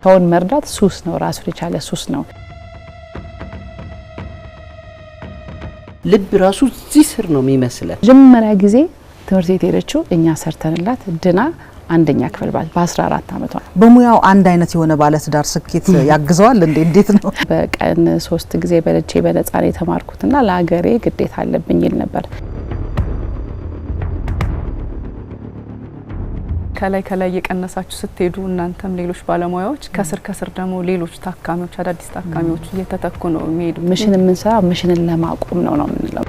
ሰውን መርዳት ሱስ ነው ራሱ የቻለ ሱስ ነው ልብ ራሱ እዚህ ስር ነው የሚመስለው መጀመሪያ ጊዜ ትምህርት ቤት ሄደችው እኛ ሰርተንላት ድና አንደኛ ክፍል በ14 አመቷ በሙያው አንድ አይነት የሆነ ባለትዳር ስኬት ያግዘዋል እንዴት ነው በቀን 3 ጊዜ በለቼ በነፃ ነው የተማርኩትና ለሀገሬ ግዴታ አለብኝ ይል ነበር ከላይ የቀነሳችሁ ስትሄዱ እናንተም ሌሎች ባለሙያዎች ከስር ደግሞ ሌሎች ታካሚዎች አዳዲስ ታካሚዎች እየተተኩ ነው የሚሄዱ ሚሽን የምንሰራው ሚሽንን ለማቆም ነው የምንለው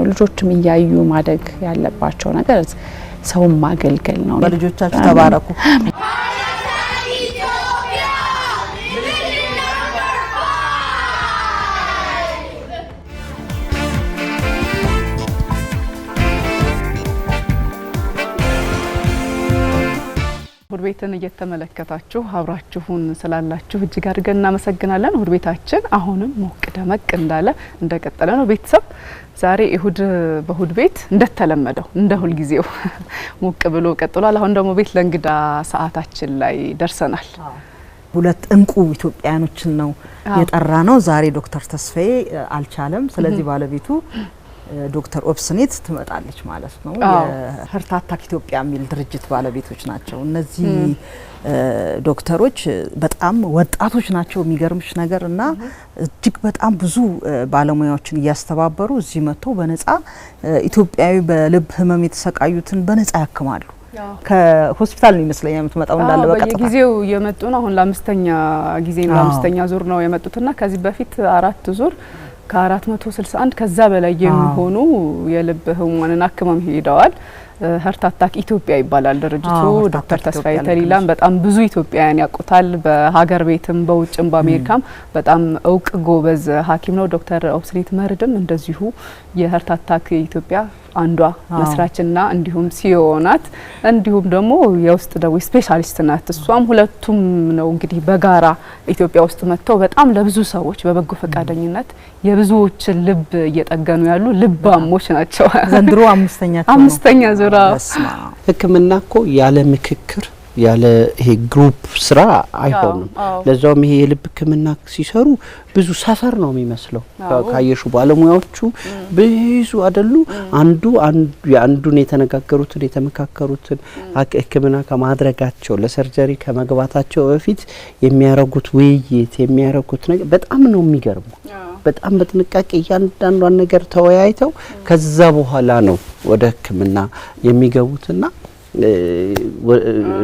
ልጆችም እያዩ ማደግ ያለባቸው ነገር ሰውን ማገልገል ነው በልጆቻችሁ ተባረኩ ሁድቤትን እየተመለከታችሁ አብራችሁን ስላላችሁ እጅግ አድርገን እናመሰግናለን ሁድቤታችን አሁንም ሞቅ ደመቅ እንዳለ እንደቀጠለ ነው ቤተሰብ ዛሬ እሁድ በሁድቤት እንደተለመደው እንደ ሁሉ ጊዜው ሞቅ ብሎ ቀጥሏል አሁን ደግሞ ቤት ለእንግዳ ሰዓታችን ላይ ደርሰናል ሁለት እንቁ ኢትዮጵያኖችን ነው የጠራ ነው ዛሬ ዶክተር ተስፋዬ አልቻለም ስለዚህ ባለቤቱ ዶክተር ኦብስኔት ትመጣለች ማለት ነው የሀርት አታክ ኢትዮጵያ የሚል ድርጅት ባለቤቶች ናቸው እነዚህ ዶክተሮች በጣም ወጣቶች ናቸው የሚገርምሽ ነገርና እጅግ በጣም ብዙ ባለሙያዎችን ያስተባበሩ እዚህ መጥተው በነፃ ኢትዮጵያዊ በልብ ህመም የተሰቃዩትን በነፃ ያክማሉ ከሆስፒታል ነው ይመስለኛል የምትመጣው እንዳለ በቀጥታ በየጊዜው የመጡ ነው አሁን ለአምስተኛ ጊዜ ነው ለአምስተኛ ዙር ነው የመጡትና ከዚህ በፊት 4 ዙር ከ461 ከዛ በላይ የሚሆኑ የልብ ህሙማንን አክመው ሄደዋል ሀርት አታክ ኢትዮጵያ ይባላል ድርጅቱ ዶክተር ተስፋዬ ተሊላም በጣም ብዙ ኢትዮጵያውያን ያውቁታል በሀገር ቤትም በውጭም በአሜሪካም በጣም እውቅ ጎበዝ ሐኪም ነው ዶክተር ኦብስኔት መርድም እንደዚሁ የሀርት አታክ ኢትዮጵያ አንዷ መስራችና እንዲሁም ሲኦ ናት እንዲሁም ደግሞ የውስጥ ደዌ ስፔሻሊስት ናት እሷም ሁለቱም ነው እንግዲህ በጋራ ኢትዮጵያ ውስጥ መጥተው በጣም ለብዙ ሰዎች በበጎ ፈቃደኝነት የብዙዎችን ልብ እየጠገኑ ያሉ ልባሞች ናቸው ዘንድሮ አምስተኛ ዙራ ህክምና እኮ ያለ ምክክር ያለ ይሄ ግሩፕ ስራ አይሆንም ለዛውም ይሄ የልብ ህክምና ሲሰሩ ብዙ ሰፈር ነው የሚመስለው ካየሹ ባለሙያዎቹ ብዙ አይደሉ አንዱን የተነጋገሩትን የተመካከሩትን ህክምና ከማድረጋቸው ለሰርጀሪ ከመግባታቸው በፊት የሚያረጉት ውይይት የሚያረጉት ነገር በጣም ነው የሚገርመው በጣም በጥንቃቄ እያንዳንዷን ነገር ተወያይተው ከዛ በኋላ ነው ወደ ህክምና የሚገቡትና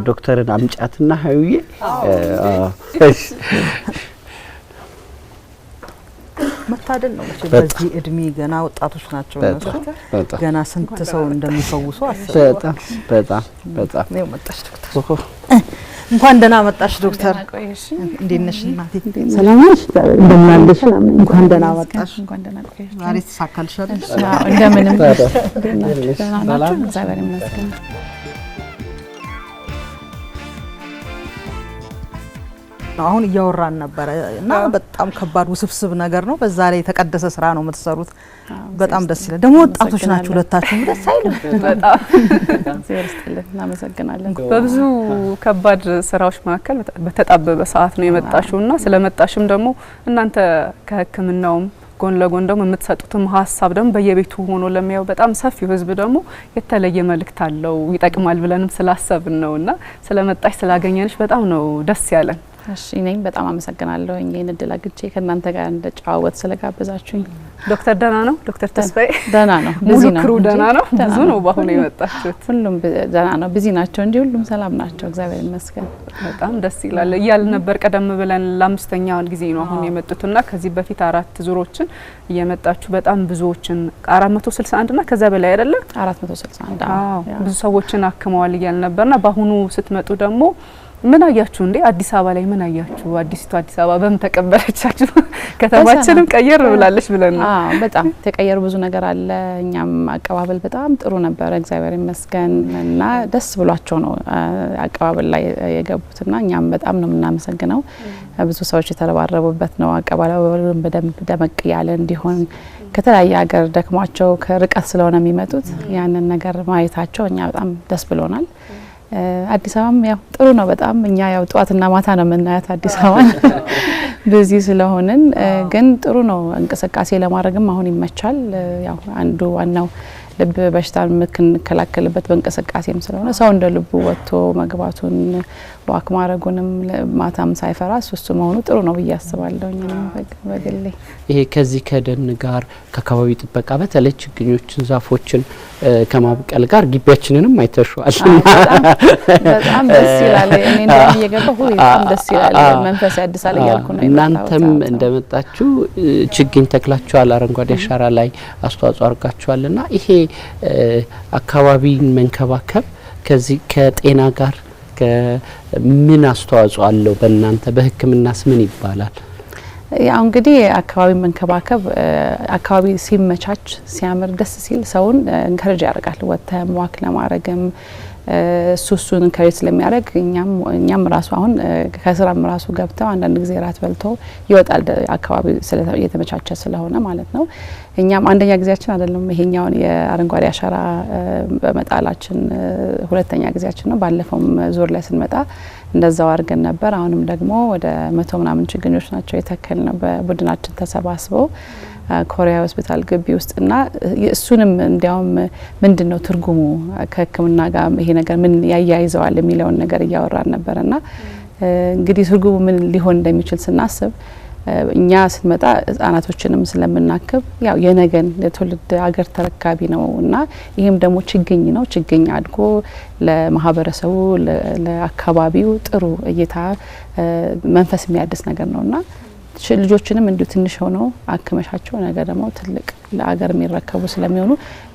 ዶክተርን አምጫትና ሀዩዬ መታደል ነው በዚህ እድሜ ገና ወጣቶች ናቸው እነሱ ገና ስንት ሰው እንደሚፈውሱ አስበው በጣም ነው መጣሽ ዶክተር እንኳን ደህና መጣሽ ዶክተር እንዴት ነሽ እናቴ ሰላም ነሽ እንደምን አለሽ እንኳን ደህና መጣሽ እንኳን ደህና ቆየሽ ዛሬ ተሳካልሻል እንደምንም ሰላም እግዚአብሔር ይመስገን አሁን እያወራን ነበር እና በጣም ከባድ ውስብስብ ነገር ነው በዛ ላይ የተቀደሰ ስራ ነው የምትሰሩት በጣም ደስ ይላል ደግሞ ወጣቶች ናችሁ ሁለታችሁ ደስ አይልም በጣም ሲርስትልን እናመሰግናለን በብዙ ከባድ ስራዎች መካከል በተጣበበ ሰዓት ነው የመጣሽውና ስለመጣሽም ደግሞ እናንተ ከህክምናውም ጎን ለጎን ደግሞ የምትሰጡትም ሀሳብ ደግሞ በየቤቱ ሆኖ ለሚያው በጣም ሰፊው ህዝብ ደግሞ የተለየ መልእክት አለው ይጠቅማል ብለንም ስላሰብን ነውና ስለመጣሽ ስላገኘንሽ በጣም ነው ደስ ያለን እሺ እኔም በጣም አመሰግናለሁ እኛን እድል አግኝቼ ከእናንተ ጋር እንደጫወት ስለጋበዛችሁኝ ዶክተር ደህና ነው ዶክተር ተስፋዬ ደህና ነው ብዙ ክሩ ደህና ነው ብዙ ነው ባሁን የመጣችሁት ሁሉም ደህና ነው ቢዚ ናቸው እንጂ ሁሉም ሰላም ናቸው እግዚአብሔር ይመስገን በጣም ደስ ይላል እያል ነበር ቀደም ብለን ለአምስተኛው ጊዜ ነው አሁን የመጡትና ከዚህ በፊት 4 ዙሮችን እየመጣችሁ በጣም ብዙዎችን 461 እና ከዛ በላይ አይደለ 461 ብዙ ሰዎችን አክመዋል እያል ነበርና ባሁኑ ስትመጡ ደግሞ ምን አያችሁ እንዴ አዲስ አበባ ላይ ምን አያችሁ አዲስቱ አዲስ አበባ በምን ተቀበለቻችሁ ከተማችንም ቀየር ብላለች ብለን ነው በጣም ተቀየሩ ብዙ ነገር አለ እኛም አቀባበል በጣም ጥሩ ነበር እግዚአብሔር ይመስገንና ደስ ብሏቸው ነው አቀባበል ላይ የገቡትና እኛም በጣም ነው እናመሰግነው ብዙ ሰዎች የተረባረቡበት ነው አቀባበሉን በደንብ ደመቅ ያለ እንዲሆን ከተለያየ ሀገር ደክሟቸው ከርቀት ስለሆነ የሚመጡት ያንን ነገር ማየታቸው እኛ በጣም ደስ ብሎናል አዲስ አበባም ያው ጥሩ ነው በጣም እኛ ያው ጧትና ማታ ነው የምናያት አዲስ አበባን በዚህ ስለሆነን ግን ጥሩ ነው እንቅስቃሴ ለማድረግም አሁን ይመቻል ያው አንዱ ዋናው ልብ በሽታን ምክንከላከልበት በእንቅስቃሴም ስለሆነ ሰው እንደ ልቡ ወጥቶ መግባቱን ዋክ ማረጉንም ማታም ሳይፈራ እሱ መሆኑ ጥሩ ነው ብዬ አስባለሁኝ በግሌ ይሄ ከዚህ ከደን ጋር ከአካባቢ ጥበቃ በተለይ ችግኞችን ዛፎችን ከማብቀል ጋር ግቢያችንንም አይተሽዋል በጣም ደስ ይላል እኔ እንደም እየገባሁ በጣም ደስ ይላል መንፈስ ያድሳል እያልኩ ነው እናንተም እንደመጣችሁ ችግኝ ተክላችኋል አረንጓዴ አሻራ ላይ አስተዋጽኦ አድርጋችኋልና ይሄ አካባቢን መንከባከብ ከዚህ ከጤና ጋር ከምን አስተዋጽኦ አለው በእናንተ በህክምናስ ምን ይባላል ያው እንግዲህ አካባቢ መንከባከብ አካባቢ ሲመቻች ሲያምር ደስ ሲል ሰውን እንከረጅ ያደርጋል ወተም ዋክ ለማረግም ሱሱን ከሬት ስለሚያደርግ እኛም ራሱ አሁን ከስራም ራሱ ገብተው አንዳንድ ጊዜ ራት በልቶ ይወጣል አካባቢ ስለተመቻቸ ስለሆነ ማለት ነው እኛም አንደኛ ጊዜያችን አይደለም ይሄኛውን የአረንጓዴ አሻራ በመጣላችን ሁለተኛ ጊዜያችን ነው ባለፈውም ዙር ላይ ስንመጣ እንደዛው አድርገን ነበር አሁንም ደግሞ ወደ 100 ምናምን ችግኞች ናቸው የተከልነው በቡድናችን ተሰባስበው ኮሪያ ሆስፒታል ግቢ ውስጥና እሱንም እንዲያውም ምንድነው ትርጉሙ ከህክምና ጋር ይሄ ነገር ምን ያያይዘዋል የሚለውን ነገር እያወራን ነበርና እንግዲህ ትርጉሙ ምን ሊሆን እንደሚችል ስናስብ እኛ ስንመጣ ህጻናቶችንም ስለምናከብ ያው የነገን ለትውልድ ሀገር ተረካቢ ነውና ይሄም ደግሞ ችግኝ ነው ችግኝ አድጎ ለማህበረሰቡ ለአካባቢው ጥሩ እይታ መንፈስ የሚያድስ ነገር ነውና ልጆችንም እንዲሁ ትንሽ ሆነው አክመሻቸው ነገር ደግሞ ትልቅ ለሀገር የሚረከቡ ስለሚሆኑ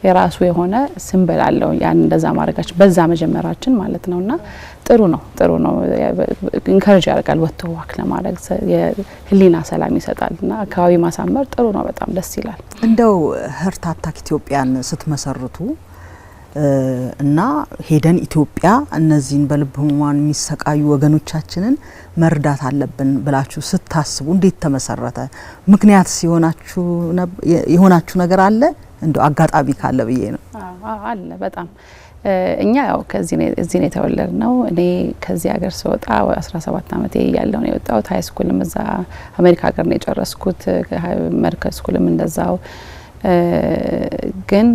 የራሱ የሆነ ሲምቦል አለው ያን እንደዛ ማድረጋችን በዛ መጀመራችን ማለት ነውና ጥሩ ነው ኢንከሬጅ ያደርጋል ወጥቶ ዋክ ለማድረግ የህሊና ሰላም ይሰጣልና አካባቢ ማሳመር ጥሩ ነው በጣም ደስ ይላል እንደው ሄርት አታክ ኢትዮጵያን ስትመሰርቱ እና ሄደን ኢትዮጵያ እነዚህን በልብ ህሙማን የሚሰቃዩ ወገኖቻችንን መርዳት አለብን ብላችሁ ስታስቡ እንዴት ተመሰረተ ምክንያት የሆናችሁ ነገር አለ እንደው አጋጣሚ ካለ ብዬ ነው አለ በጣም እኛ ያው እዚህ ነው የተወለድነው እኔ ከዚህ ሀገር ስወጣ 17 አመቴ ያለው ነው የወጣው ሃይ ስኩልም እዛ አሜሪካ ሀገር ነው የጨረስኩት መርከዝ ስኩልም እንደዛው ግን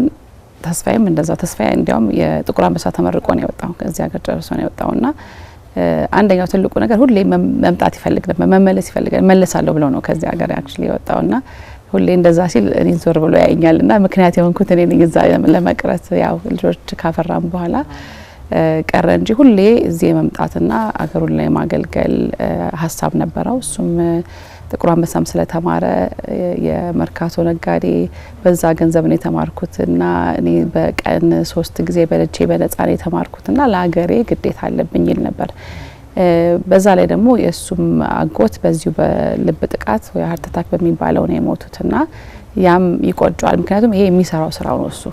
ተስፋዬም እንደዛው ተስፋዬ እንዲያውም የጥቁር አንበሳ ተመርቆ ነው የወጣው ከዚህ ሀገር ጨርሶ ነው የወጣውና አንደኛው ትልቁ ነገር ሁሌ መምጣት ይፈልግ ነበር መመለስ ይፈልጋል መለሳለሁ ብሎ ነው ከዚህ ሀገር አክቹሊ የወጣውና ሁሌ እንደዛ ሲል እኔ ዞር ብሎ ያኛልና ምክንያት የሆንኩት እኔ ነኝ እዛ ለመቅረት ያው ልጆች ካፈራም በኋላ ቀረ እንጂ ሁሌ እዚህ መምጣትና አገሩን ላይ ማገልገል ሀሳብ ነበረው እሱም ጥቁር አንበሳም ስለተማረ የመርካቶ ነጋዴ በዛ ገንዘብ ነው የተማርኩትና እኔ በቀን 3 ጊዜ በልቼ በነፃ ነው የተማርኩትና ለሀገሬ ግዴታ አለብኝ ይል ነበር በዛ ላይ ደግሞ የሱም አጎት በዚሁ በልብ ጥቃት ወይ ሃርት አታክ በሚባለው ነው የሞቱትና ያም ይቆጫል ምክንያቱም ይሄ የሚሰራው ስራው ነው እሱ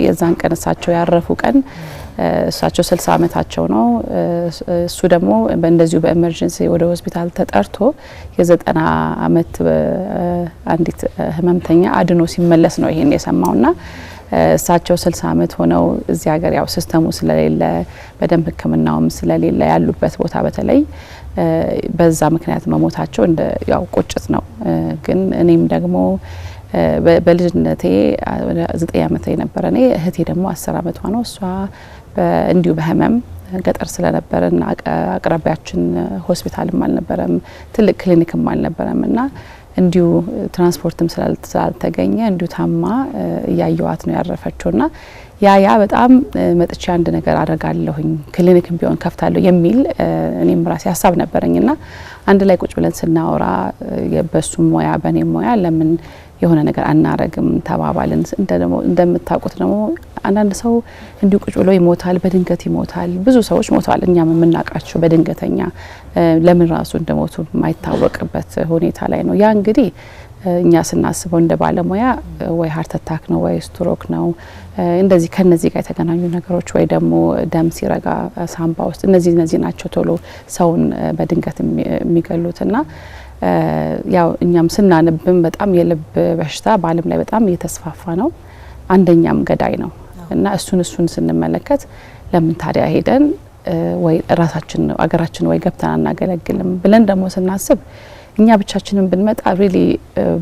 የዛን ቀን እሳቸው ያረፉ ቀን እሳቸው 60 አመታቸው ነው እሱ ደግሞ በእንደዚሁ በኤመርጀንሲ ወደ ሆስፒታል ተጠርቶ የ90 አመት አንዲት ህመምተኛ አድኖ ሲመለስ ነው ይሄን የሰማውና እሳቸው 60 አመት ሆነው እዚህ ሀገር ያው ሲስተሙ ስለሌለ በደንብ ህክምናውም ስለሌለ ያሉበት ቦታ በተለይ በዛ ምክንያት መሞታቸው እንደ ያው ቁጭት ነው ግን እኔም ደግሞ በልጅነቴ 9 አመት ነበረ እኔ እህቴ ደግሞ 10 አመቷ ነው እሷ እንዲሁ በህመም ገጠር ስለነበረና አቅራቢያችን ሆስፒታልም አልነበረም ትልቅ ክሊኒክም አልነበረምና እንዲሁ ትራንስፖርትም ስላልተገኘ እንዲሁ ታማ ያያዋት ነው ያረፈችውና ያ በጣም መጥቻ አንድ ነገር አደርጋለሁኝ ክሊኒክም ቢሆን ከፍታለሁ የሚል እኔም ራሴ ሀሳብ ነበረኝና አንድ ላይ ቁጭ ብለን ስናወራ በሱም ሞያ በኔም ሞያ ለምን የሆነ ነገር አናረግም ተባባልን እንደምታውቁት ደግሞ አንዳንድ ሰው እንዲሁ ቁጭ ብሎ ይሞታል በድንገት ይሞታል ብዙ ሰዎች ሞተዋል እኛም የምናውቃቸው በድንገተኛ ለምን ራሱ እንደሞቱ የማይታወቅበት ሁኔታ ላይ ነው ያ እንግዲህ እኛ ስናስበው እንደ ባለሙያ ወይ ሃርት አታክ ነው ወይ ስትሮክ ነው እንደዚህ ከነዚህ ጋር የተገናኙ ነገሮች ወይ ደግሞ ደም ሲረጋ ሳምባ ውስጥ እነዚህ ናቸው ቶሎ ሰውን በድንገት የሚገሉትና ያው እኛም ስናነብም በጣም የልብ በሽታ በዓለም ላይ በጣም እየተስፋፋ ነው አንደኛም ገዳይ ነው እና እሱን ስንመለከት ለምን ታዲያ ሄደን ወይ ራሳችን አገራችን ወይ ገብተን አናገለግልም ብለን ደግሞ ስናስብ እኛ ብቻችንን ብንመጣ ሪሊ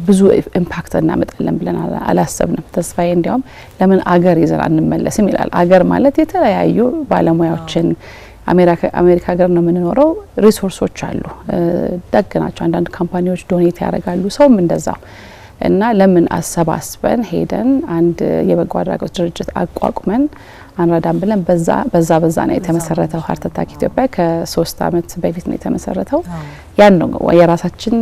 ብዙ ኢምፓክት እናመጣለን ብለን አላሰብንም። ተስፋዬ እንዲያውም ለምን አገር ይዘን አንመለስም ይላል። አገር ማለት የተለያዩ ባለሙያዎችን አሜሪካ ሀገር ነው የምንኖረው። ሪሶርሶች አሉ፣ ደግ ናቸው። አንዳንድ ካምፓኒዎች ዶኔት ያደርጋሉ፣ ሰውም እንደዛው እና ለምን አሰባስበን ሄደን አንድ የበጎ አድራጎት ድርጅት አቋቁመን አንረዳም ብለን በዛ ነው የተመሰረተው። ሃርት አታክ ኢትዮጵያ ከ3 አመት በፊት ነው የተመሰረተው። ያን ነው የራሳችን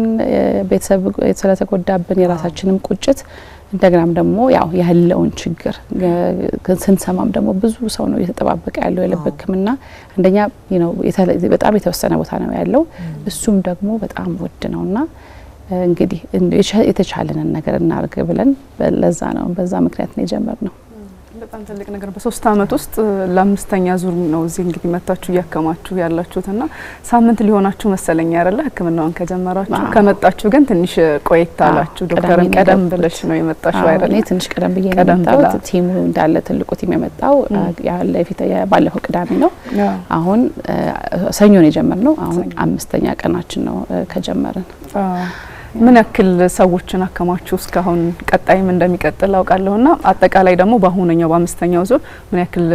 ቤተሰብ ስለተጎዳብን የራሳችንም ቁጭት እንደገናም ደግሞ ያው ያለውን ችግር ስንሰማም ደግሞ ብዙ ሰው ነው እየተጠባበቀ ያለው የልብ ሕክምና አንደኛ በጣም የተወሰነ ቦታ ነው ያለው። እሱም ደግሞ በጣም ውድ ነውና እንግዲህ የተቻለንን ነገር እናርግ ብለን በዛ ምክንያት ነው የጀመርነው። በጣም ትልቅ ነገር በ3 አመት ውስጥ ለ5ኛ ዙር ነው እዚህ እንግዲህ መጣችሁ ያከማችሁ ያላችሁትና ሳምንት ሊሆናችሁ መሰለኝ አይደለ ሕክምናውን ከጀመራችሁ። ከመጣችሁ ግን ትንሽ ቆየት አላችሁ። ዶክተርን ቀደም ብለሽ ነው የመጣችሁ አይደለ? እኔ ትንሽ ቀደም ብዬ ነው የመጣሁት። ቲሙ እንዳለ ትልቁ ቲም የመጣው ባለፈው ቅዳሜ ነው። አሁን ሰኞ ነው የጀመርነው። አሁን 5ኛ ቀናችን ነው ከጀመርን። ምን ያክል ሰዎችን አከማችሁ እስካሁን? ቀጣይም እንደሚቀጥል አውቃለሁና አጠቃላይ ደግሞ በአሁንኛው በ5ኛው ዙር ምን ያክል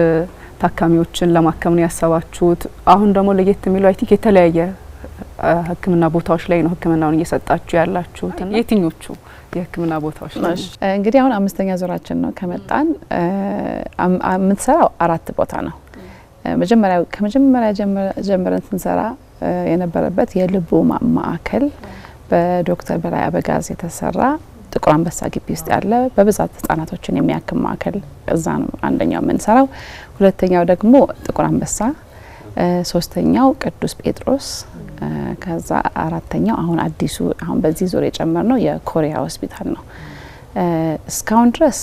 ታካሚዎችን ለማከም ነው ያሰባችሁት? አሁን ደግሞ ለየት የሚለው አይ ቲንክ የተለያየ ሕክምና ቦታዎች ላይ ነው ሕክምናውን እየሰጣችሁ ያላችሁትና የትኞቹ የሕክምና ቦታዎች ላይ? እንግዲህ አሁን 5ኛ ዙራችን ነው ከመጣን የምንሰራው 4 ቦታ ነው። ከመጀመሪያ ጀምረን ስንሰራ የነበረበት የልቡ ማዕከል በዶክተር በላይ አበጋዝ የተሰራ ጥቁር አንበሳ ግቢ ውስጥ ያለ በብዛት ህጻናቶችን የሚያክም ማዕከል እዛ ነው አንደኛው የምንሰራው። ሁለተኛው ደግሞ ጥቁር አንበሳ፣ ሶስተኛው ቅዱስ ጴጥሮስ፣ ከዛ አራተኛው አሁን በዚህ ዙር የጨመርነው የኮሪያ ሆስፒታል ነው። እስካሁን ድረስ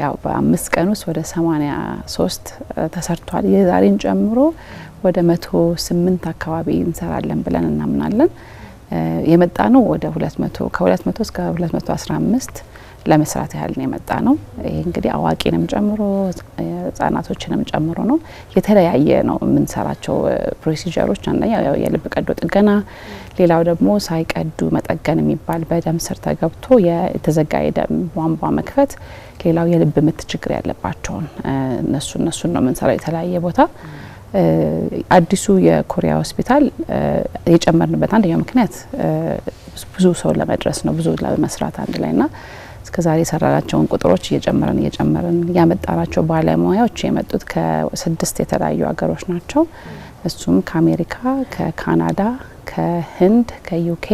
ያው በ5 ቀን ውስጥ ወደ 83 ተሰርቷል። የዛሬን ጨምሮ ወደ 108 አካባቢ እንሰራለን ብለን እናምናለን። የመጣ ነው ወደ 200 ከ200 እስከ 215 ለመስራት ያህል ነው የመጣ ነው። ይሄ እንግዲህ አዋቂንም ጨምሮ ህጻናቶችንም ጨምሮ ነው። የተለያየ ነው የምንሰራቸው ፕሮሲጀሮች። አንደኛው የልብ ቀዶ ጥገና፣ ሌላው ደግሞ ሳይቀዱ መጠገን የሚባል በደም ስር ተገብቶ የተዘጋ የደም ቧንቧ መክፈት፣ ሌላው የልብ ምት ችግር ያለባቸውን እነሱን ነው የምንሰራው የተለያየ ቦታ። አዲሱ የኮሪያ ሆስፒታል የጨመርንበት አንደኛው ምክንያት ብዙ ሰው ለመድረስ ነው፣ ብዙ ለመስራት አንድ ላይና እስከዛሬ የሰራናቸውን ቁጥሮች እየጨመርን ያመጣናቸው ባለሙያዎች የመጡት ከ6 የተለያዩ ሀገሮች ናቸው። እሱም ከአሜሪካ፣ ከካናዳ፣ ከህንድ፣ ከዩኬ፣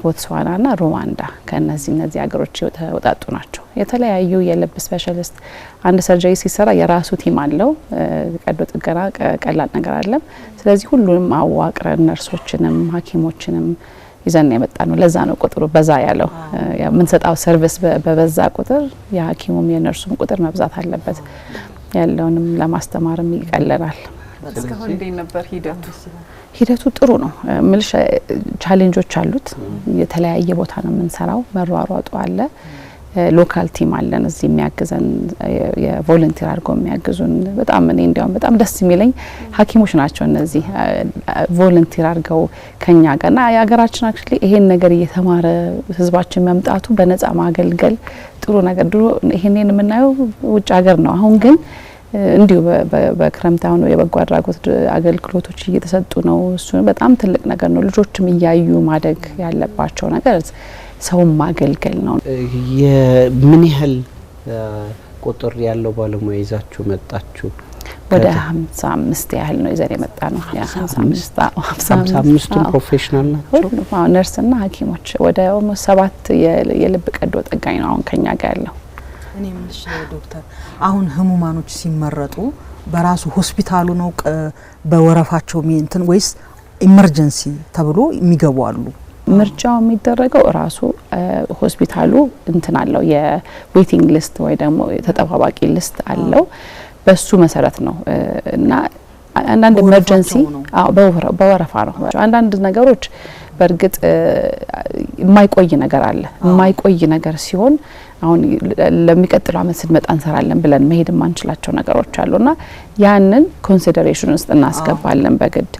ቦትስዋናና ሩዋንዳ ከነዚህ ሀገሮች የተወጣጡ ናቸው። የተለያዩ የልብ ስፔሻሊስት አንድ ሰርጀሪ ሲሰራ የራሱ ቲም አለው። ቀዶ ጥገና ቀላል ነገር አይደለም። ስለዚህ ሁሉንም አዋቅረን ነርሶችንም ሐኪሞችንም ይዘን የመጣ ነው። ለዛ ነው ቁጥሩ በዛ ያለው። የምንሰጣው ሰርቪስ በበዛ ቁጥር የሐኪሙም የነርሱም ቁጥር መብዛት አለበት። ያለውንም ለማስተማርም ይቀለናል። እስካሁን እንዴት ነበር ሂደቱ? ሂደቱ ጥሩ ነው። ምልሽ ቻሌንጆች አሉት። የተለያየ ቦታ ነው የምንሰራው። መሯሯጡ አለ። ሎካል ቲም አለን እዚህ የሚያግዘን የቮለንቲር አድርገው የሚያግዙን በጣም እኔ እንዲያውም በጣም ደስ የሚለኝ ሐኪሞች ናቸው እነዚህ ቮለንቲር አድርገው ከኛ ጋርና የሀገራችን አክቹሊ ይሄን ነገር እየተማረ ህዝባችን መምጣቱ በነጻ ማገልገል ጥሩ ነገር ድሮ ይሄንን የምናየው ውጭ ሀገር ነው። አሁን ግን እንዲሁ በክረምት አሁን የበጎ አድራጎት አገልግሎቶች እየተሰጡ ነው። እሱ በጣም ትልቅ ነገር ነው። ልጆችም እያዩ ማደግ ያለባቸው ነገር ሰውን ማገልገል ነው። ምን ያህል ቁጥር ያለው ባለሙያ ይዛችሁ መጣችሁ? ወደ 55 ያህል ነው ይዘን የመጣ ነው። 55 ፕሮፌሽናል ናቸው። ነርስና ሐኪሞች ወደ 7 የልብ ቀዶ ጠጋኝ ነው አሁን ከኛ ጋር ያለው። እኔ ምንሽ ዶክተር አሁን ህሙማኖች ሲመረጡ በራሱ ሆስፒታሉ ነው በወረፋቸው እንትን ወይስ ኢመርጀንሲ ተብሎ የሚገቡ አሉ? ምርጫው የሚደረገው ራሱ ሆስፒታሉ እንትን አለው የዌቲንግ ሊስት ወይ ደግሞ ተጠባባቂ ሊስት አለው። በሱ መሰረት ነው እና አንዳንድ ኢመርጀንሲ በወረፋ ነው። አንዳንድ ነገሮች በእርግጥ የማይቆይ ነገር አለ። የማይቆይ ነገር ሲሆን አሁን ለሚቀጥለው አመት ስንመጣ እንሰራለን ብለን መሄድ ማንችላቸው ነገሮች አሉና ያንን ኮንሲደሬሽን ውስጥ እናስገባለን በግድ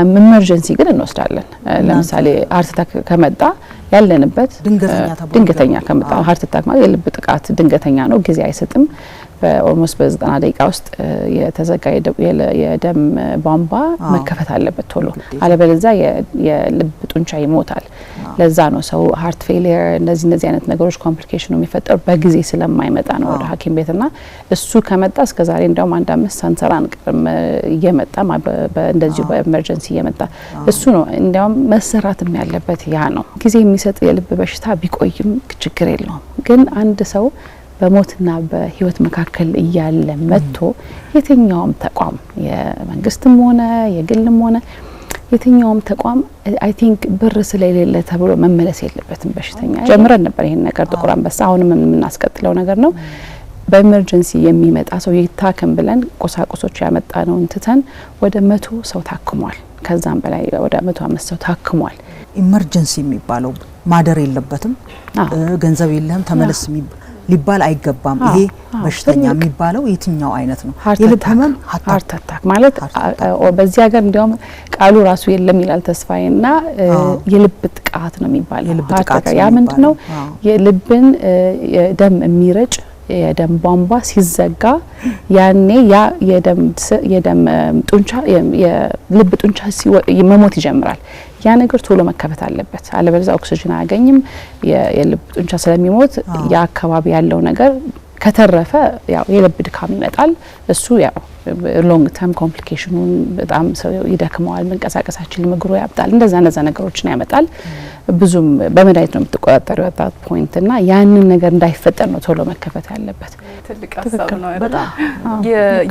ኢመርጀንሲ ግን እንወስዳለን ለምሳሌ ሃርት አታክ ከመጣ ያለንበት ድንገተኛ ከመጣ ሃርት አታክ ማለት የልብ ጥቃት ድንገተኛ ነው ጊዜ አይሰጥም በኦልሞስት በ90 ደቂቃ ውስጥ የተዘጋ የደም ቧንቧ መከፈት አለበት ቶሎ አለበለዚያ የልብ ጡንቻ ይሞታል ለዛ ነው ሰው ሃርት ፌሊየር እንደዚህ አይነት ነገሮች ኮምፕሊኬሽኑ የሚፈጠሩ በጊዜ ስለማይመጣ ነው ወደ ሐኪም ቤትና እሱ ከመጣ እስከዛሬ እንደውም አንድ አመት ሳንሰራ አንቀርም እየመጣ እንደዚህ በኤመርጀንሲ እየመጣ እሱ ነው እንደውም መሰራትም ያለበት ያ ነው ጊዜ የሚሰጥ የልብ በሽታ ቢቆይም ችግር የለውም ግን አንድ ሰው በሞትና በህይወት መካከል እያለ መጥቶ የትኛውም ተቋም የመንግስትም ሆነ የግልም ሆነ የትኛውም ተቋም አይ ቲንክ ብር ስለሌለ ተብሎ መመለስ የለበትም በሽተኛ ጀምረን ነበር ይሄን ነገር ጥቁር አንበሳ አሁንም የምናስቀጥለው ነገር ነው በኤመርጀንሲ የሚመጣ ሰው ይታከም ብለን ቁሳቁሶች ያመጣ ነው እንትተን ወደ 100 ሰው ታክሟል ከዛም በላይ ወደ 105 ሰው ታክሟል ኢመርጀንሲ የሚባለው ማደር የለበትም ገንዘብ የለም ተመለስ ሊባል አይገባም ይሄ በሽተኛ የሚባለው የትኛው አይነት ነው የልብ ህመም ሃርት አታክ ማለት በዚህ ሀገር እንዲያውም ቃሉ ራሱ የለም ይላል ተስፋዬና የልብ ጥቃት ነው የሚባለው የልብ ጥቃት ያ ምንድነው የልብን ደም የሚረጭ የደም ቧንቧ ሲዘጋ ያኔ ያ የደም ጡንቻ የልብ ጡንቻ መሞት ይጀምራል ያ ነገር ቶሎ መከፈት አለበት አለበለዚያ ኦክሲጅን አያገኝም የልብ ጡንቻ ስለሚሞት ያ አካባቢ ያለው ነገር ከተረፈ ያው የልብ ድካም ይመጣል እሱ ያው ሎንግ ተርም ኮምፕሊኬሽኑን በጣም ሰው ይደክመዋል መንቀሳቀሳችን ምግሩ ያብጣል እንደዛ ነገሮችን ያመጣል ብዙም በመድኃኒት ነው የምትቆጣጠሪው አጣት ፖይንት እና ያንን ነገር እንዳይፈጠር ነው ቶሎ መከፈት ያለበት ትልቅ ሀሳብ ነው አይደል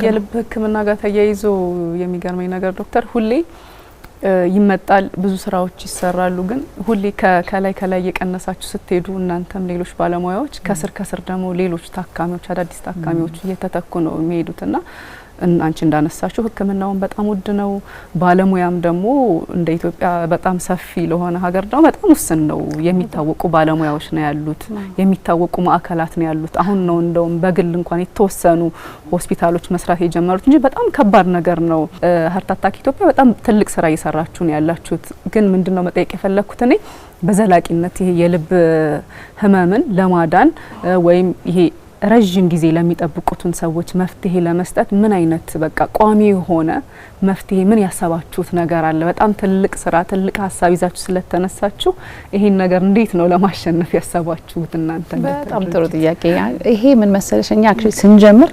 የልብ ህክምና ጋር ተያይዞ የሚገርመኝ ነገር ዶክተር ሁሌ ይመጣል ብዙ ስራዎች ይሰራሉ ግን ሁሌ ከላይ የቀነሳችሁ ስትሄዱ እናንተም ሌሎች ባለሙያዎች ከስር ደግሞ ሌሎች ታካሚዎች አዳዲስ ታካሚዎች እየተተኩ ነው የሚሄዱትና አንቺ እንዳነሳችሁ ህክምናውን በጣም ውድ ነው ባለሙያም ደግሞ እንደ ኢትዮጵያ በጣም ሰፊ ለሆነ ሀገር ነው በጣም ውስን ነው የሚታወቁ ባለሙያዎች ነው ያሉት የሚታወቁ ማዕከላት ነው ያሉት አሁን ነው እንደውም በግል እንኳን የተወሰኑ ሆስፒታሎች መስራት የጀመሩት እንጂ በጣም ከባድ ነገር ነው ሃርት አታክ ኢትዮጵያ በጣም ትልቅ ስራ እየሰራችሁ ነው ያላችሁት ግን ምንድነው መጠየቅ የፈለኩት እኔ በዘላቂነት ይሄ የልብ ህመምን ለማዳን ወይም ይሄ ረጅም ጊዜ ለሚጠብቁትን ሰዎች መፍትሄ ለመስጠት ምን አይነት በቃ ቋሚ የሆነ መፍትሄ ምን ያሰባችሁት ነገር አለ በጣም ትልቅ ስራ ትልቅ ሀሳብ ይዛችሁ ስለተነሳችሁ ይሄን ነገር እንዴት ነው ለማሸነፍ ያሰባችሁት እናንተ በጣም ጥሩ ጥያቄ ይሄ ምን መሰለሽኛ አክቹሊ ስንጀምር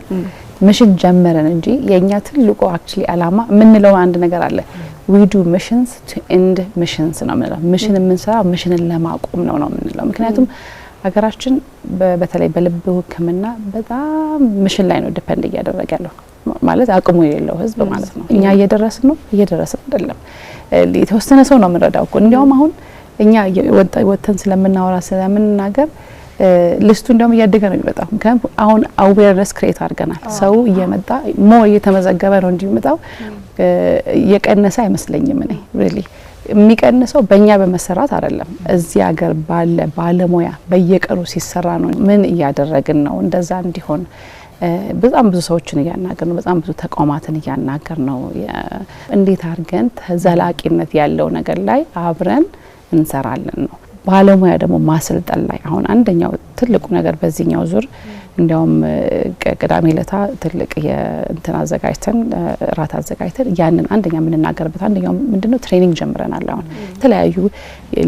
ሚሽን ጀመረን እንጂ የኛ ትልቁ አክቹሊ አላማ ምንለው አንድ ነገር አለ we do missions to end missions ነው ምንለው ሚሽን የምንሰራው ሚሽንን ለማቆም ነው ምንለው ምክንያቱም ሀገራችን በተለይ በልብ ህክምና በጣም ሚሽን ላይ ነው ዲፔንድ እያደረገ ያለው ማለት አቅሙ የሌለው ህዝብ ማለት ነው እኛ እየደረስን አይደለም የተወሰነ ሰው ነው የምንረዳው እኮ እንዲያውም አሁን እኛ ወተን ስለምናወራ ስለምንናገር ሊስቱ እንደውም እያደገ ነው የሚመጣው ምክንያቱም አሁን አዌርነስ ክሬት አድርገናል ሰው እየመጣ ሞር እየተመዘገበ ነው እንዲመጣው የቀነሰ አይመስለኝም እኔ ሪሊ የሚቀንሰው በእኛ በመሰራት አይደለም እዚህ ሀገር ባለ ባለሙያ በየቀኑ ሲሰራ ነው ምን እያደረግን ነው እንደዛ እንዲሆን በጣም ብዙ ሰዎችን እያናገር ነው በጣም ብዙ ተቋማትን እያናገር ነው እንዴት አድርገን ተዘላቂነት ያለው ነገር ላይ አብረን እንሰራለን ነው ባለሙያ ደግሞ ማሰልጠን ላይ አሁን አንደኛው ትልቁ ነገር በዚህኛው ዙር እንዲያውም ቅዳሜ ለታ ትልቅ የእንትን አዘጋጅተን ራት አዘጋጅተን ያንን አንደኛ የምንናገርበት አንደኛው ምንድነው ትሬኒንግ ጀምረናል አሁን የተለያዩ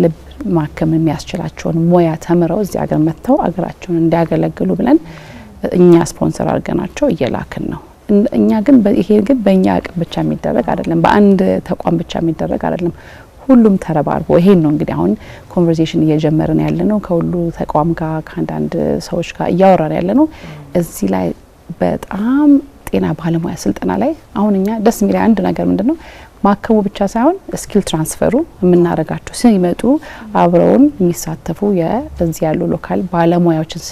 ልብ ማከም የሚያስችላቸውን ሙያ ተምረው እዚህ ሀገር መጥተው አገራቸውን እንዲያገለግሉ ብለን እኛ ስፖንሰር አድርገናቸው እየላክን ነው እኛ ግን ይሄ ግን በእኛ አቅም ብቻ የሚደረግ አይደለም በአንድ ተቋም ብቻ የሚደረግ አይደለም ሁሉም ተረባርቦ ይሄን ነው እንግዲህ አሁን ኮንቨርሴሽን እየጀመርን ያለነው ከሁሉ ተቋም ጋር ከአንዳንድ ሰዎች ጋር እያወራን ያለነው እዚህ ላይ በጣም ጤና ባለሙያ ስልጠና ላይ አሁን እኛ ደስ የሚል አንድ ነገር ምንድነው ማከሙ ብቻ ሳይሆን ስኪል ትራንስፈሩ የምናረጋቸው ሲመጡ አብረውን የሚሳተፉ የዚህ ያሉ ሎካል ባለሙያዎችን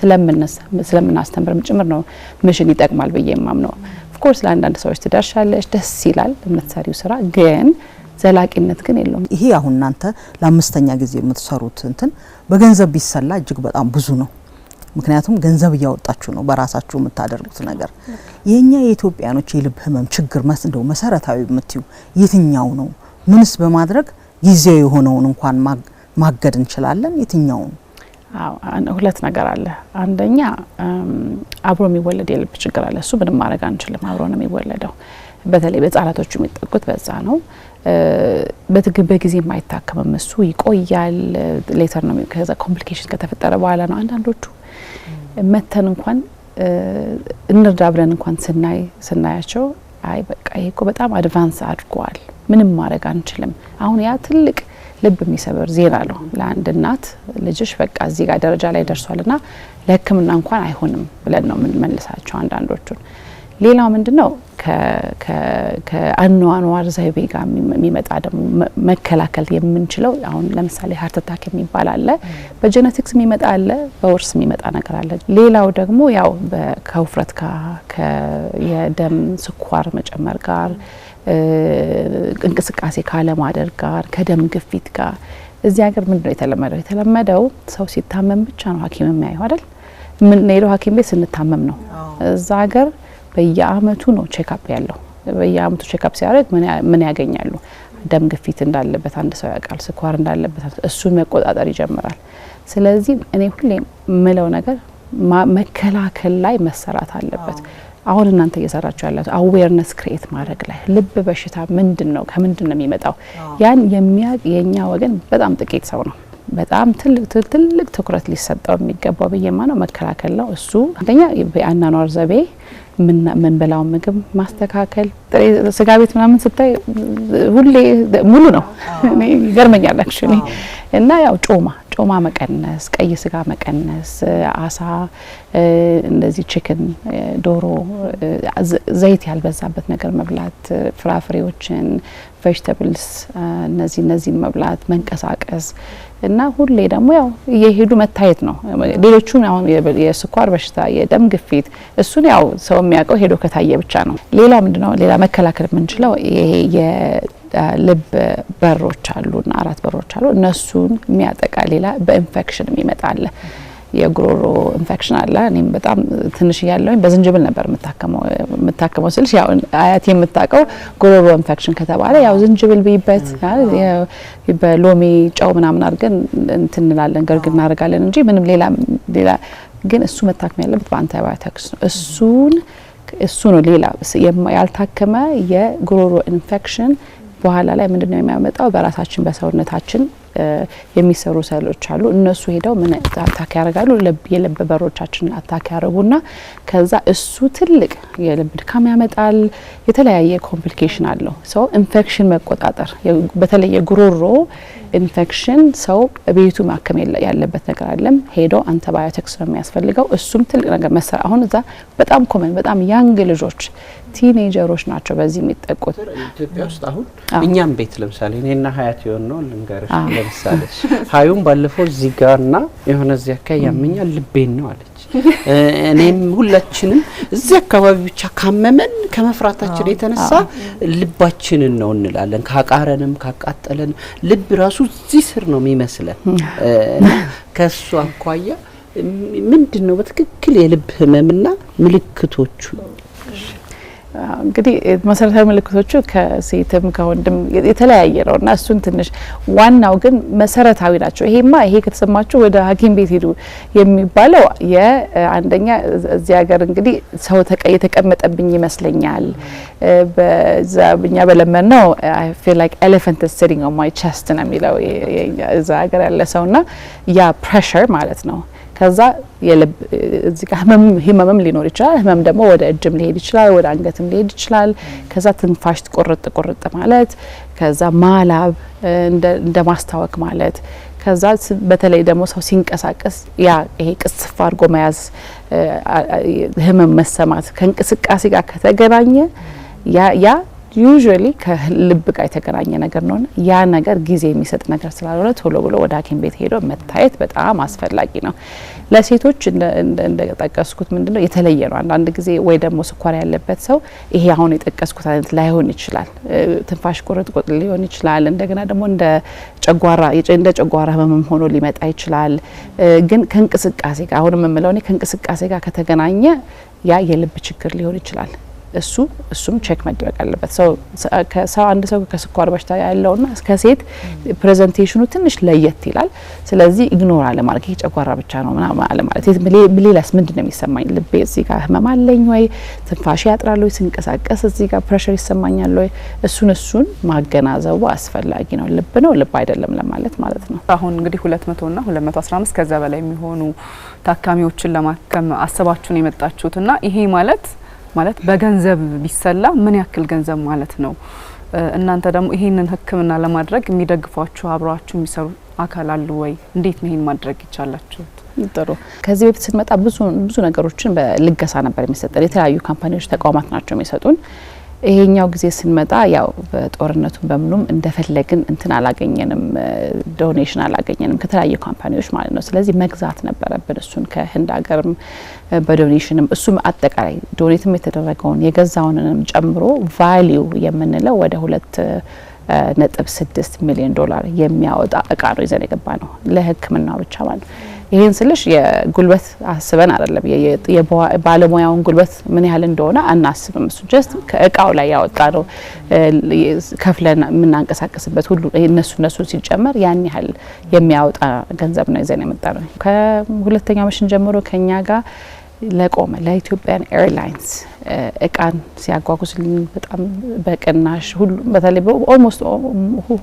ስለምናስተምርም ጭምር ነው ሚሽን ይጠቅማል በየማም ነው ኦፍ ኮርስ ለአንዳንድ ሰዎች ትደርሻለሽ ደስ ይላል የምትሰሪው ስራ ግን ዘላቂነት ግን የለውም ይሄ አሁን እናንተ ለአምስተኛ ጊዜ የምትሰሩት እንትን በገንዘብ ቢሰላ እጅግ በጣም ብዙ ነው ምክንያቱም ገንዘብ እያወጣችሁ ነው በራሳችሁ የምታደርጉት ነገር። የኛ የኢትዮጵያኖች የልብ ህመም ችግር እንደው መሰረታዊ የምትዩ የትኛው ነው? ምንስ በማድረግ ጊዜው የሆነውን እንኳን ማገድ እንችላለን? የትኛው ነው? ሁለት ነገር አለ። አንደኛ አብሮ የሚወለድ የልብ ችግር አለ። እሱ ምንም ማድረግ አንችልም፣ አብሮ ነው የሚወለደው። በተለይ በህጻናቶቹ የሚጠቁት በዛ ነው። በጊዜ የማይታከምም እሱ ይቆያል። ሌተር ነው ከዛ ኮምፕሊኬሽን ከተፈጠረ በኋላ ነው። አንዳንዶቹ መተን እንኳን እንርዳ ብለን እንኳን ስናያቸው አይ በቃ ይሄ እኮ በጣም አድቫንስ አድርጓል፣ ምንም ማድረግ አንችልም። አሁን ያ ትልቅ ልብ የሚሰበር ዜና ነው ለአንድ እናት። ልጅሽ በቃ እዚህ ጋር ደረጃ ላይ ደርሷልና ለህክምና እንኳን አይሆንም ብለን ነው የምንመልሳቸው አንዳንዶቹን። ሌላው ምንድነው ከአኗኗር ዘይቤ ጋር የሚመጣ ደግሞ መከላከል የምንችለው አሁን ለምሳሌ ሃርት አታክ የሚባል አለ፣ በጄኔቲክስ የሚመጣ አለ፣ በውርስ የሚመጣ ነገር አለ። ሌላው ደግሞ ያው ከውፍረት ጋር የደም ስኳር መጨመር ጋር እንቅስቃሴ ካለማድረግ ጋር ከደም ግፊት ጋር። እዚህ ሀገር ምንድነው የተለመደው ሰው ሲታመም ብቻ ነው ሐኪም የሚያየው አይደል? የምንሄደው ሐኪም ቤት ስንታመም ነው። እዛ ሀገር በየአመቱ ነው ቼክአፕ ያለው። በየአመቱ ቼክአፕ ሲያደርግ ምን ያገኛሉ? ደም ግፊት እንዳለበት አንድ ሰው ያውቃል፣ ስኳር እንዳለበት እሱን መቆጣጠር ይጀምራል። ስለዚህ እኔ ሁሌ የምለው ነገር መከላከል ላይ መሰራት አለበት። አሁን እናንተ እየሰራችሁ ያላችሁ አዌርነስ ክሬት ማድረግ ላይ ልብ በሽታ ምንድነው ከምንድነው የሚመጣው ያን የሚያውቅ የኛ ወገን በጣም ጥቂት ሰው ነው። በጣም ትልቅ ትኩረት ሊሰጠው የሚገባው በየማ ነው መከላከል ነው። እሱ አንደኛ በአኗኗር ዘይቤ ምን በላው ምግብ ማስተካከል። ጥሬ ስጋ ቤት ምናምን ስታይ ሁሌ ሙሉ ነው። እኔ ይገርመኛል አክቹሊ። እና ያው ጮማ መቀነስ፣ ቀይ ስጋ መቀነስ፣ አሳ፣ እንደዚህ ቺክን፣ ዶሮ፣ ዘይት ያልበዛበት ነገር መብላት፣ ፍራፍሬዎችን፣ ቬጅተብልስ እነዚህ መብላት፣ መንቀሳቀስ እና ሁሌ ደግሞ ያው እየሄዱ መታየት ነው። ሌሎቹን አሁን የስኳር በሽታ፣ የደም ግፊት እሱን ያው ሰው የሚያውቀው ሄዶ ከታየ ብቻ ነው። ሌላ ምንድነው ሌላ መከላከል የምንችለው ይሄ ልብ በሮች አሉና 4 በሮች አሉ። እነሱን የሚያጠቃ ሌላ በኢንፌክሽን የሚመጣ አለ። የጉሮሮ ኢንፌክሽን አለ። እኔም በጣም ትንሽ ያለውኝ በዝንጅብል ነበር የምታከመው ስልሽ ያው አያቴ የምታውቀው ጉሮሮ ኢንፌክሽን ከተባለ ያው ዝንጅብል ቢበት በሎሚ ጨው ምናምን አድርገን እንትንላለን ገርግር እናደርጋለን እንጂ ምንም ሌላ ግን እሱ መታከም ያለበት በአንቲባዮቲክስ ነው። እሱ ነው ሌላ ያልታከመ የጉሮሮ ኢንፌክሽን በኋላ ላይ ምንድነው የሚያመጣው? በራሳችን በሰውነታችን የሚሰሩ ሴሎች አሉ። እነሱ ሄደው ምን አታክ ያደርጋሉ? የልብ በሮቻችንን አታክ ያደርጉና ከዛ እሱ ትልቅ የልብ ድካም ያመጣል። የተለያየ ኮምፕሊኬሽን አለው። ሰው ኢንፌክሽን መቆጣጠር በተለይ የጉሮሮ ኢንፌክሽን ሰው ቤቱ ማከም ያለበት ነገር አይደለም። ሄዶ አንቲባዮቲክስ ነው የሚያስፈልገው። እሱም ትልቅ ነገር መሰራ አሁን እዛ በጣም ኮመን በጣም ያንግ ልጆች ቲኔጀሮች ናቸው በዚህ የሚጠቁት። ኢትዮጵያ ውስጥ አሁን እኛም ቤት ለምሳሌ እኔና ሀያት የሆነ ነው ልንገርሽ። ለምሳሌ ሀዩም ባለፈው እዚህ ጋርና የሆነ እዚህ አካባቢ ያመኛል ልቤን ነው አለች። እኔም ሁላችንም እዚህ አካባቢ ብቻ ካመመን ከመፍራታችን የተነሳ ልባችንን ነው እንላለን። ካቃረንም ካቃጠለን ልብ ራሱ እዚህ ስር ነው የሚመስለን። ከሱ አኳያ ምንድነው በትክክል የልብ ህመምና ምልክቶቹ? እንግዲህ መሰረታዊ ምልክቶቹ ከሴትም ከወንድም የተለያየ ነውና እሱን ትንሽ ዋናው ግን መሰረታዊ ናቸው። ይሄ ከተሰማችሁ ወደ ሐኪም ቤት ሄዱ የሚባለው የአንደኛ እዚህ ሀገር እንግዲህ ሰው የተቀመጠብኝ ይመስለኛል። በዛኛ በለመነው I feel like elephant is sitting on my chest ነው የሚለው እዛ ሀገር ያለ ሰውና ያ ፕሬሸር ማለት ነው። ከዛ የልብ እዚህ ጋር ህመም ሊኖር ይችላል። ህመም ደግሞ ወደ እጅም ሊሄድ ይችላል፣ ወደ አንገትም ሊሄድ ይችላል። ከዛ ትንፋሽ ቁርጥ ማለት፣ ከዛ ማላብ እንደ ማስታወክ ማለት፣ ከዛ በተለይ ደግሞ ሰው ሲንቀሳቀስ ይሄ ቅስፍ አድርጎ መያዝ ህመም መሰማት ከእንቅስቃሴ ጋር ከተገናኘ ያ ዩዥዋሊ ከልብ ጋር የተገናኘ ነገር ነው። ያ ነገር ጊዜ የሚሰጥ ነገር ስላልሆነ ቶሎ ብሎ ወደ ሐኪም ቤት ሄዶ መታየት በጣም አስፈላጊ ነው። ለሴቶች እንደጠቀስኩት ምንድነው የተለየ ነው። አንዳንድ ጊዜ ወይ ደግሞ ስኳር ያለበት ሰው ይሄ አሁን የጠቀስኩት አይነት ላይሆን ይችላል። ትንፋሽ ቁርጥቁጥ ሊሆን ይችላል። እንደገና ደግሞ እንደ ጨጓራ ህመም ሆኖ ሊመጣ ይችላል። ግን ከእንቅስቃሴ ጋር አሁንም የምለው እኔ ከእንቅስቃሴ ጋር ከተገናኘ ያ የልብ ችግር ሊሆን ይችላል። እሱም ቼክ መደረግ አለበት። አንድ ሰው ከስኳር በሽታ ያለውና ከሴት ፕሬዘንቴሽኑ ትንሽ ለየት ይላል። ስለዚህ ኢግኖር አለ ማለት ይሄ ጨጓራ ብቻ ነው ምናምን አለ ማለት ሌላስ ምንድነው የሚሰማኝ? ልቤ እዚህ ጋር ህመም አለኝ ወይ? ትንፋሽ ያጥራል ወይ? ስንቀሳቀስ እዚህ ጋር ፕሬሸር ይሰማኛል ወይ? እሱን ማገናዘቡ አስፈላጊ ነው። ልብ ነው ልብ አይደለም ለማለት ማለት ነው። አሁን እንግዲህ 200 እና 215 ከዛ በላይ የሚሆኑ ታካሚዎችን ለማከም አስባችሁ ነው የመጣችሁትና ይሄ ማለት በገንዘብ ቢሰላ ምን ያክል ገንዘብ ማለት ነው? እናንተ ደግሞ ይሄንን ህክምና ለማድረግ የሚደግፏችሁ አብራችሁ የሚሰሩ አካል አሉ ወይ? እንዴት ነው ይሄን ማድረግ ይቻላችሁ? ጥሩ። ከዚህ በፊት ስንመጣ ብዙ ነገሮችን በልገሳ ነበር የሚሰጠን። የተለያዩ ካምፓኒዎች ተቋማት ናቸው የሚሰጡን። ይሄኛው ጊዜ ስንመጣ ያው በጦርነቱም በምኑም እንደፈለግን እንትን አላገኘንም፣ ዶኔሽን አላገኘንም ከተለያዩ ካምፓኒዎች ማለት ነው። ስለዚህ መግዛት ነበረብን እሱን ከህንድ ሀገርም በዶኔሽንም እሱም አጠቃላይ ዶኔትም የተደረገውን የገዛውንንም ጨምሮ ቫሊዩ የምንለው ወደ 2.6 ሚሊዮን ዶላር የሚያወጣ እቃ ነው ይዘን የገባ ነው ለህክምናው ብቻ ማለት ነው። ይሄን ስልሽ የጉልበት አስበን አይደለም፣ የባለሙያውን ጉልበት ምን ያህል እንደሆነ አናስብም። እሱ ጀስት ከእቃው ላይ ያወጣ ነው ከፍለን የምናንቀሳቀስበት ሁሉ እነሱ ሲጨመር ያን ያህል የሚያወጣ ገንዘብ ነው ይዘን የመጣ ነው። ከሁለተኛው መሽን ጀምሮ ከኛ ጋር ለቆመ ለኢትዮጵያን ኤርላይንስ እቃን ሲያጓጉዝልን በጣም በቅናሽ ሁሉ በተለይ ኦልሞስት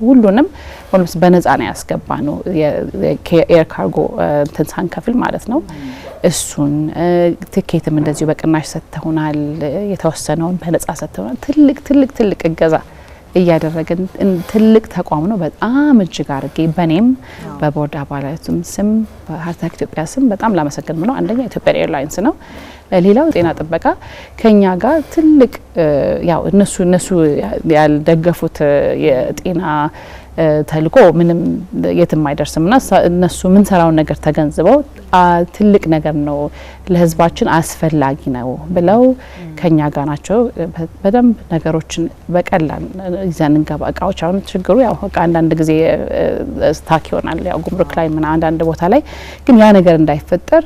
ሁሉንም ኦልሞስት በነፃ ነው ያስገባ ነው የኤር ካርጎ እንትን ሳንከፍል ማለት ነው። እሱን ቲኬትም እንደዚሁ በቅናሽ ሰጥተውናል። የተወሰነውን በነፃ ሰጥተውናል። ትልቅ እገዛ እያደረገን ትልቅ ተቋም ነው። በጣም እጅግ አድርጌ በኔም በቦርድ አባላቱም ስም በሀርታክ ኢትዮጵያ ስም በጣም ላመሰግን ነው። አንደኛ ኢትዮጵያ ኤርላይንስ ነው። ሌላው ጤና ጥበቃ ከኛ ጋር ትልቅ ያው እነሱ ያልደገፉት የጤና ተልቆ ምንም የትም አይደርስምና እነሱ ምን ሰራውን ነገር ተገንዝበው ትልቅ ነገር ነው ለህዝባችን አስፈላጊ ነው ብለው ከኛ ጋር ናቸው። በደንብ ነገሮችን በቀላል ይዘን እንገባ። እቃዎች አሁን ችግሩ ያው አንዳንድ ጊዜ ስታክ ይሆናል ያው ጉምሩክ ላይ ምን አንዳንድ ቦታ ላይ ግን ያ ነገር እንዳይፈጠር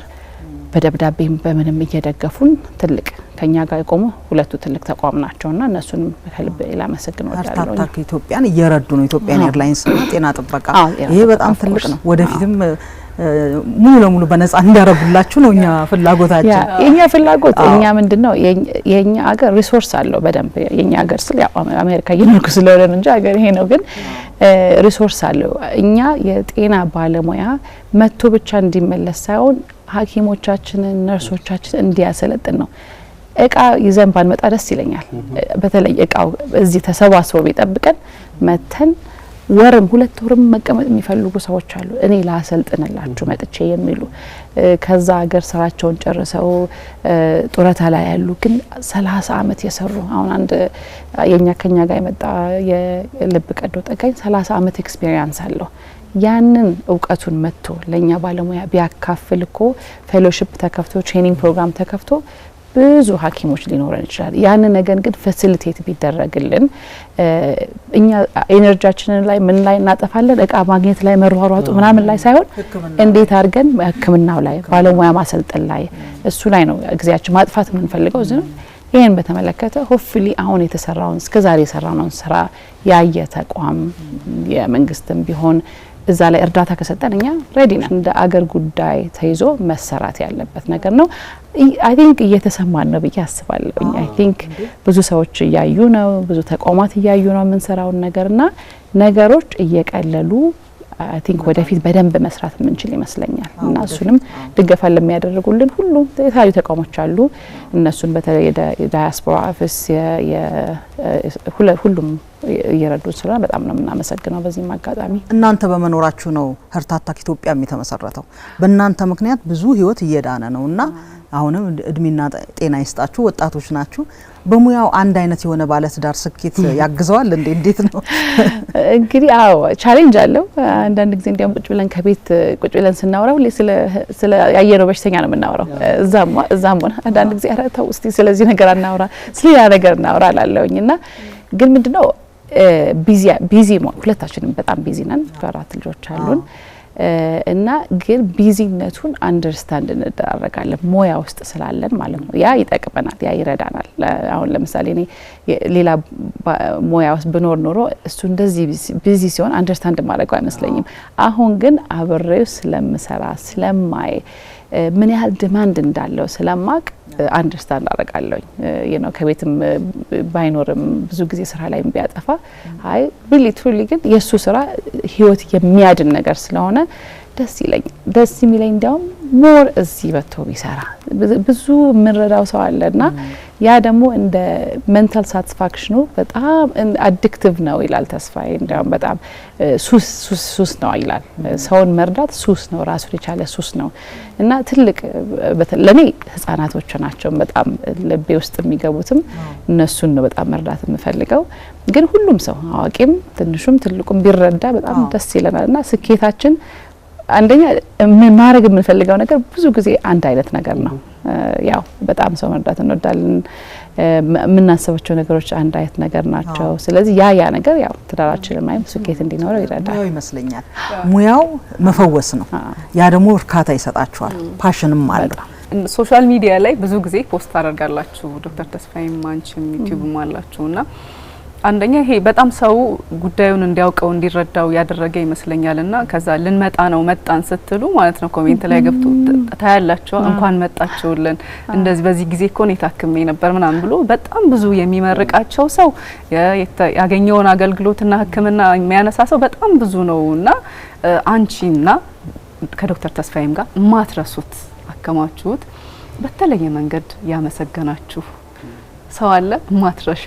በደብዳቤም በምንም እየደገፉን ትልቅ ከኛ ጋር የቆሙ ሁለቱ ትልቅ ተቋም ናቸውና እነሱን ከልብ ላመሰግን ወዳለሁ። ሀርታክ ኢትዮጵያን እየረዱ ነው ኢትዮጵያን ኤርላይንስ እና ጤና ጥበቃ። ይሄ በጣም ትልቅ ነው። ወደፊትም ሙሉ ለሙሉ በነፃ እንዲያረጉላችሁ ነው እኛ ፍላጎታችን። የኛ ፍላጎት እኛ ምንድነው የኛ ሀገር ሪሶርስ አለው በደንብ የኛ ሀገር ስለ አሜሪካ እየኖርኩ ስለሆነ እንጂ ሀገር ይሄ ነው። ግን ሪሶርስ አለው። እኛ የጤና ባለሙያ መጥቶ ብቻ እንዲመለስ ሳይሆን ሐኪሞቻችንን ነርሶቻችን እንዲያሰለጥን ነው። እቃ ይዘን ባንመጣ ደስ ይለኛል። በተለይ እቃው እዚህ ተሰባስበው ቢጠብቀን መተን ወርም 2 ወርም መቀመጥ የሚፈልጉ ሰዎች አሉ። እኔ ላሰልጥንላችሁ መጥቼ የሚሉ ከዛ ሀገር ስራቸውን ጨርሰው ጡረታ ላይ ያሉ ግን 30 አመት የሰሩ አሁን አንድ ከኛ ጋር የመጣ የልብ ቀዶ ጠጋኝ 30 አመት ኤክስፒሪየንስ አለው። ያንን እውቀቱን መጥቶ ለኛ ባለሙያ ቢያካፍል እኮ ፌሎሺፕ ተከፍቶ ትሬኒንግ ፕሮግራም ተከፍቶ ብዙ ሐኪሞች ሊኖረን ይችላል። ያንን ነገር ግን ፋሲሊቴት ቢደረግልን እኛ ኤነርጂያችንን ላይ ምን ላይ እናጠፋለን? እቃ ማግኘት ላይ መሯሯጡ ምናምን ላይ ሳይሆን እንዴት አድርገን ሕክምናው ላይ ባለሙያ ማሰልጠን ላይ እሱ ላይ ነው ጊዜያችን ማጥፋት የምንፈልገው እዚህ ነው። ይሄን በተመለከተ ሆፕፉሊ አሁን የተሰራውን እስከዛሬ የሰራነውን ስራ ያየ ተቋም የመንግስትም ቢሆን እዛ ላይ እርዳታ ከሰጠን እኛ ሬዲ ነን። እንደ አገር ጉዳይ ተይዞ መሰራት ያለበት ነገር ነው። አይ ቲንክ እየተሰማን ነው ብዬ አስባለሁ። አይ ቲንክ ብዙ ሰዎች እያዩ ነው፣ ብዙ ተቋማት እያዩ ነው የምንሰራውን ነገርና ነገሮች እየቀለሉ አይ ቲንክ ወደፊት በደንብ መስራት የምንችል ይመስለኛል። እና እሱንም ድጋፍ ለሚያደርጉልን ሁሉ የተለያዩ ተቋሞች አሉ። እነሱን በተለይ የዳያስፖራ ኦፊስ ሁሉም እየረዱ ስለሆነ በጣም ነው የምናመሰግነው። በዚህ አጋጣሚ እናንተ በመኖራችሁ ነው ሀርታክ ኢትዮጵያ የተመሰረተው። በእናንተ ምክንያት ብዙ ህይወት እየዳነ ነውና አሁንም እድሜና ጤና ይስጣችሁ ወጣቶች ናችሁ በሙያው አንድ አይነት የሆነ ባለትዳር ስኬት ያግዘዋል እንዴት ነው እንግዲህ አዎ ቻሌንጅ አለው አንዳንድ ጊዜ እንዲያውም ቁጭ ብለን ከቤት ቁጭ ብለን ስናወራው ስለ ያየነው በሽተኛ ነው የምናወራው እዛም ሆነ አንዳንድ ጊዜ ኧረ ተው እስቲ ስለዚህ ነገር አናውራ ስለያ ነገር እናውራ አላለውኝና ግን ምንድነው ቢዚ ሁለታችንም በጣም ቢዚ ነን 4 ልጆች አሉን እና ግን ቢዚነቱን አንደርስታንድ እንደራረጋለን ሞያ ውስጥ ስላለን ማለት ነው ያ ይጠቅመናል ያ ይረዳናል አሁን ለምሳሌ እኔ ሌላ ሞያ ውስጥ ብኖር ኖሮ እሱ እንደዚህ ቢዚ ሲሆን አንደርስታንድ ማድረግ አይመስለኝም አሁን ግን አብሬው ስለምሰራ ስለማይ ምን ያህል ዲማንድ እንዳለው ስለማቅ አንደርስታንድ አደርጋለሁ ከቤትም ባይኖርም ብዙ ጊዜ ስራ ላይ ቢያጠፋ አይ ሪሊ ትሩሊ ግን የሱ ስራ ህይወት የሚያድን ነገር ስለሆነ ደስ የሚለኝ እንዲያውም ሞር እዚህ በቶ ቢሰራ ብዙ ምንረዳው ሰው አለና ያ ደግሞ እንደ ሜንታል ሳቲስፋክሽኑ በጣም አዲክቲቭ ነው ይላል ተስፋዬ እንዲያውም በጣም ሱስ ነው ይላል ሰውን መርዳት ሱስ ነው ራሱ የቻለ ሱስ ነው እና ትልቅ ለኔ ህፃናቶች ናቸው በጣም ልቤ ውስጥ የሚገቡትም እነሱን ነው በጣም መርዳት የምፈልገው ግን ሁሉም ሰው አዋቂም ትንሹም ትልቁም ቢረዳ በጣም ደስ ይለናልና ስኬታችን አንደኛ ማድረግ የምንፈልገው ነገር ብዙ ጊዜ አንድ አይነት ነገር ነው ያው በጣም ሰው መርዳት እንወዳለን የምናስባቸው ነገሮች አንድ አይነት ነገር ናቸው ስለዚህ ያ ነገር ያው ትዳራችንን ላይ ስኬት እንዲኖረው ይረዳል ያው ይመስለኛል ሙያው መፈወስ ነው ያ ደግሞ እርካታ ይሰጣችኋል ፓሽንም አለ ሶሻል ሚዲያ ላይ ብዙ ጊዜ ፖስት አደርጋላችሁ ዶክተር ተስፋዬም አንቺም ዩቲዩብም አላችሁና አንደኛ ይሄ በጣም ሰው ጉዳዩን እንዲያውቀው እንዲረዳው ያደረገ ይመስለኛልና ከዛ ልንመጣ ነው መጣን ስትሉ ማለት ነው ኮሜንት ላይ ገብቶ ታያላችሁ እንኳን መጣችሁልን እንደዚህ በዚህ ጊዜ እኮ ነው ታክሜ ነበር ምናምን ብሎ በጣም ብዙ የሚመርቃቸው ሰው ያገኘውን አገልግሎትና ህክምና የሚያነሳ ሰው በጣም ብዙ ነውና አንቺና ከዶክተር ተስፋዬም ጋር ማትረሱት አከማችሁት በተለየ መንገድ ያመሰገናችሁ ሰው አለ ማትረሹ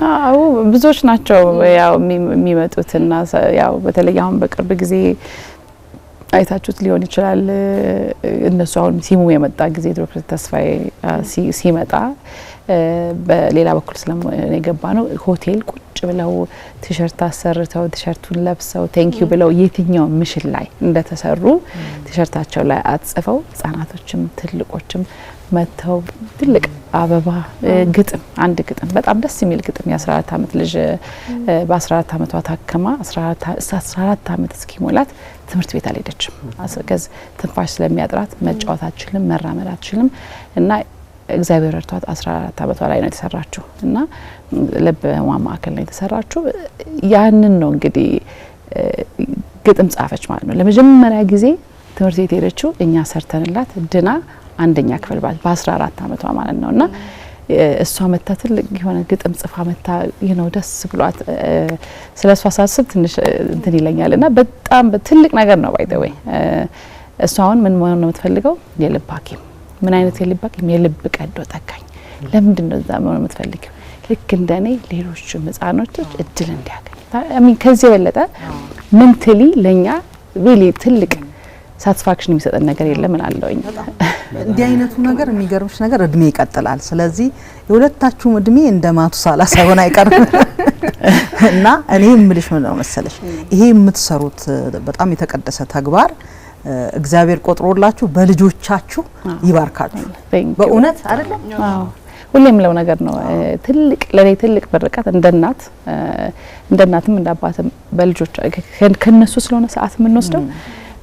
አዎ ብዙዎች ናቸው ያው የሚመጡትና ያው በተለይ አሁን በቅርብ ጊዜ አይታችሁት ሊሆን ይችላል እነሱ አሁን ሲሙ የመጣ ጊዜ ዶክተር ተስፋዬ ሲመጣ በሌላ በኩል ስለገባ ነው ሆቴል ቁጭ ብለው ቲሸርት አሰርተው ቲሸርቱን ለብሰው ቴንኪዩ ብለው የትኛው ምሽል ላይ እንደተሰሩ ቲሸርታቸው ላይ አጽፈው ህጻናቶችም ትልቆችም መተው ትልቅ አበባ ግጥም አንድ ግጥም በጣም ደስ የሚል ግጥም የ14 አመት ልጅ በ14 አመቷ ታከማ 14 አመት እስኪሞላት ትምህርት ቤት አልሄደችም አስገዝ ትንፋሽ ስለሚያጥራት መጫወት አትችልም መራመድ አትችልም እና እግዚአብሔር ረድቷት 14 አመቷ ላይ ነው የተሰራችው እና ልብ ማማከል ነው የተሰራችው ያንን ነው እንግዲህ ግጥም ጻፈች ማለት ነው ለመጀመሪያ ጊዜ ትምህርት ቤት ሄደችው እኛ ሰርተንላት ድና አንደኛ ክፍል በ14 አመቷ ማለት ነውና እሷ መታ ትልቅ የሆነ ግጥም ጽፋ መታ ደስ ብሏት ስለሷ ሳስብ ትንሽ እንትን ይለኛልና በጣም ትልቅ ነገር ነው ባይ ዘ ወይ እሷ አሁን ምን መሆን ነው የምትፈልገው የልብ ሐኪም ምን አይነት የልብ ሐኪም የልብ ቀዶ ጠጋኝ ለምንድን ነው እዛ መሆን የምትፈልገው ልክ እንደኔ ሌሎች ህጻኖች እድል እንዲያገኙ ከዚህ የበለጠ ሜንታሊ ለኛ ሪሊ ትልቅ ሳቲስፋክሽን የሚሰጠን ነገር የለም እንላለኝ እንዲህ አይነቱ ነገር የሚገርምሽ ነገር እድሜ ይቀጥላል ስለዚህ የሁለታችሁም እድሜ እንደማቱሳላ ሳይሆን አይቀርም እና እኔ ምልሽ ምን ነው መሰለሽ ይሄ የምትሰሩት በጣም የተቀደሰ ተግባር እግዚአብሔር ቆጥሮላችሁ በልጆቻችሁ ይባርካችሁ በእውነት አይደለም አዎ ሁሌም ለው ነገር ነው ትልቅ ለኔ ትልቅ በረከት እንደናትም እንዳባትም በልጆች ከነሱ ስለሆነ ሰዓት የምንወስደው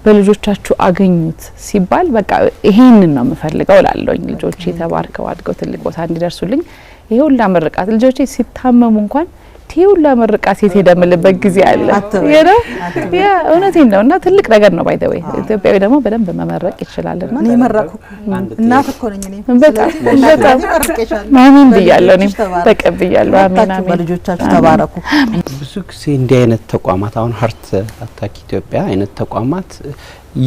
በልጆቻችሁ አገኙት ሲባል በቃ ይሄንን ነው የምፈልገው ላልሎኝ ልጆቼ ተባርከው አድገው ትልቅ ቦታ እንዲደርሱልኝ ይሄ ሁሉ ምርቃት ልጆቼ ሲታመሙ እንኳን ሁሉ ምርቃት የተደመለበት ጊዜ አለ ያ እውነቴን ነውና ትልቅ ነገር ነው ባይ ዘ ወይ ኢትዮጵያዊ ደግሞ በደንብ መመረቅ ይችላልና እኔ መረቁ እናት እኮ ነኝ እኔ በጣም ማሚን ብያለሁ እኔ ተቀብያለሁ አሜን አሜን በልጆቻችሁ ተባረኩ ብዙ ጊዜ እንዲህ አይነት ተቋማት አሁን ሀርት አታክ ኢትዮጵያ አይነት ተቋማት